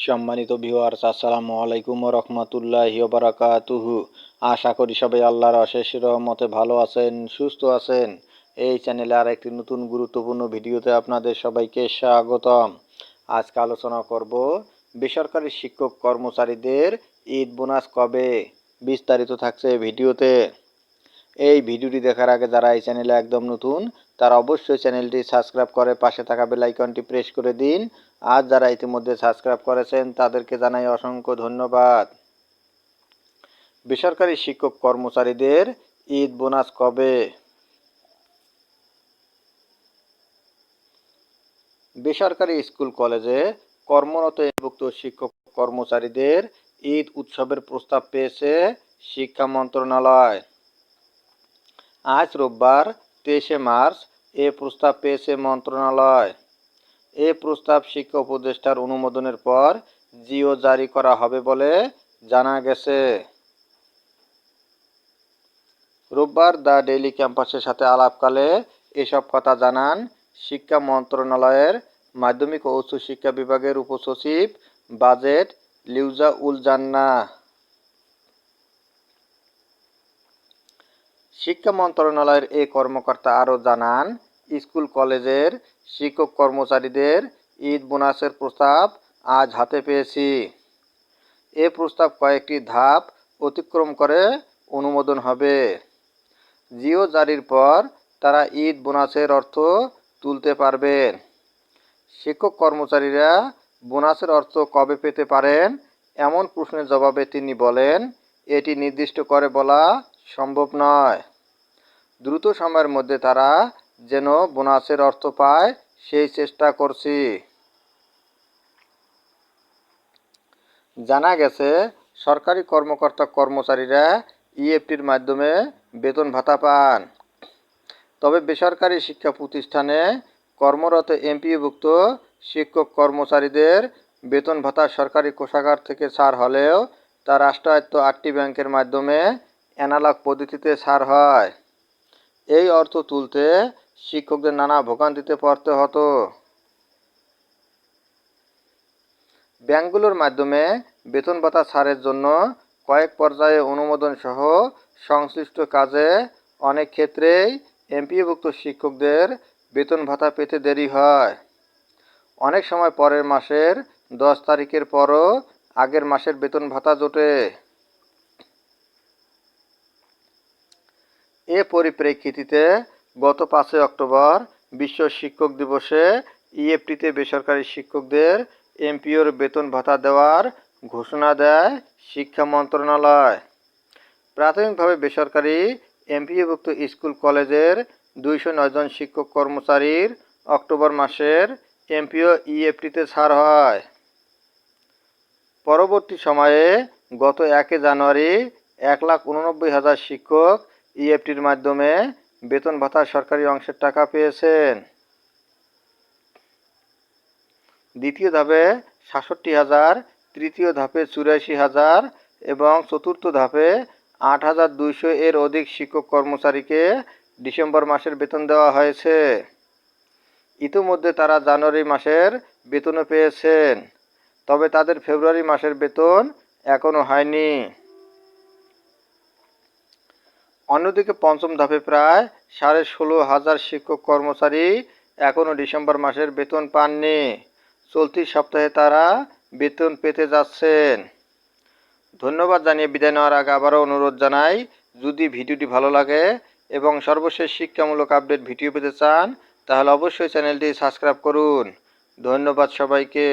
সম্মানিত ভিউয়ার্স, আসসালামু আলাইকুম ওয়া রাহমাতুল্লাহি ওয়া বারাকাতুহু। আশা করি সবাই আল্লাহর অশেষ রহমতে ভালো আছেন, সুস্থ আছেন। এই চ্যানেলে আর একটি নতুন গুরুত্বপূর্ণ ভিডিওতে আপনাদের সবাইকে স্বাগতম। আজকে আলোচনা করব বেসরকারি শিক্ষক কর্মচারীদের ঈদ বোনাস কবে। বিস্তারিত থাকছে ভিডিওতে। এই ভিডিওটি দেখার আগে যারা এই চ্যানেলে একদম নতুন তারা অবশ্যই চ্যানেলটি সাবস্ক্রাইব করে পাশে থাকা বেল আইকনটি প্রেস করে দিন। আর যারা ইতিমধ্যে সাবস্ক্রাইব করেছেন তাদেরকে জানাই অসংখ্য ধন্যবাদ। বেসরকারি শিক্ষক কর্মচারীদের ঈদ বোনাস কবে? বেসরকারি স্কুল কলেজে কর্মরত এমপিওভুক্ত শিক্ষক কর্মচারীদের ঈদ উৎসবের প্রস্তাব পেয়েছে শিক্ষা মন্ত্রণালয়। আজ রোববার 23শে মার্চ এ প্রস্তাব পেয়েছে মন্ত্রণালয়। এ প্রস্তাব শিক্ষা উপদেষ্টার অনুমোদনের পর জিও জারি করা হবে বলে জানা গেছে। রোববার দ্য ডেইলি ক্যাম্পাসের সাথে আলাপকালে এসব কথা জানান শিক্ষা মন্ত্রণালয়ের মাধ্যমিক ও উচ্চ শিক্ষা বিভাগের উপসচিব বাজেট লিউজা উল জান্নাহ। শিক্ষা মন্ত্রণালয়ের এই কর্মকর্তা আরও জানান, স্কুল কলেজের শিক্ষক কর্মচারীদের ঈদ বোনাসের প্রস্তাব আজ হাতে পেয়েছি। এ প্রস্তাব কয়েকটি ধাপ অতিক্রম করে অনুমোদন হবে। জিও জারির পর তারা ঈদ বোনাসের অর্থ তুলতে পারবেন। শিক্ষক কর্মচারীরা বোনাসের অর্থ কবে পেতে পারেন এমন প্রশ্নের জবাবে তিনি বলেন, এটি নির্দিষ্ট করে বলা সম্ভব নয়। দ্রুত সময়ের মধ্যে তারা যেন বোনাসের অর্থ পায় সেই চেষ্টা করছি। জানা গেছে, সরকারি কর্মকর্তা কর্মচারীরা ইএফটির মাধ্যমে বেতন ভাতা পান। তবে বেসরকারি শিক্ষা প্রতিষ্ঠানে কর্মরত এমপিওভুক্ত শিক্ষক কর্মচারীদের বেতন ভাতা সরকারি কোষাগার থেকে ছাড় হলেও তা রাষ্ট্রায়ত্ত 8টি ব্যাংকের মাধ্যমে অ্যানালগ পদ্ধতিতে ছাড় হয়। এই অর্থ তুলতে শিক্ষকদের নানা ভোগান্তিতে পড়তে হতো। ব্যাংকগুলোর মাধ্যমে বেতন ভাতা ছাড়ের জন্য কয়েক পর্যায়ে অনুমোদন সহ সংশ্লিষ্ট কাজে অনেক ক্ষেত্রেই এমপিওভুক্ত শিক্ষকদের বেতন ভাতা পেতে দেরি হয়। অনেক সময় পরের মাসের 10 তারিখের পরও আগের মাসের বেতন ভাতা জোটে। এ পরিপ্রেক্ষিতে গত 5 অক্টোবর বিশ্ব শিক্ষক দিবসে ইএফটিতে বেসরকারি শিক্ষকদের এমপিওর বেতন ভাতা দেওয়ার ঘোষণা দেয় শিক্ষা মন্ত্রণালয়। প্রাথমিকভাবে বেসরকারি এমপিওভুক্ত স্কুল কলেজের 209 জন শিক্ষক কর্মচারীর অক্টোবর মাসের এমপিও ইএফটিতে ছাড় হয়। পরবর্তী সময়ে গত 1 জানুয়ারি 1,89,000 শিক্ষক ইএফটির মাধ্যমে বেতন ভাতার সরকারি অংশের টাকা পেয়েছেন। দ্বিতীয় ধাপে 67,000, তৃতীয় ধাপে 84,000 এবং চতুর্থ ধাপে 8,200 এর অধিক শিক্ষক কর্মচারীকে ডিসেম্বর মাসের বেতন দেওয়া হয়েছে। ইতিমধ্যে তারা জানুয়ারি মাসের বেতনও পেয়েছেন, তবে তাদের ফেব্রুয়ারি মাসের বেতন এখনও হয়নি। অন্যদিকে পঞ্চম ধাপে প্রায় 16,500 শিক্ষক কর্মচারী এখনও ডিসেম্বর মাসের বেতন পাননি। চলতি সপ্তাহে তারা বেতন পেতে যাচ্ছেন। ধন্যবাদ জানিয়ে বিদায় নেওয়ার আগে আবারও অনুরোধ জানাই, যদি ভিডিওটি ভালো লাগে এবং সর্বশেষ শিক্ষামূলক আপডেট ভিডিও পেতে চান তাহলে অবশ্যই চ্যানেলটি সাবস্ক্রাইব করুন। ধন্যবাদ সবাইকে।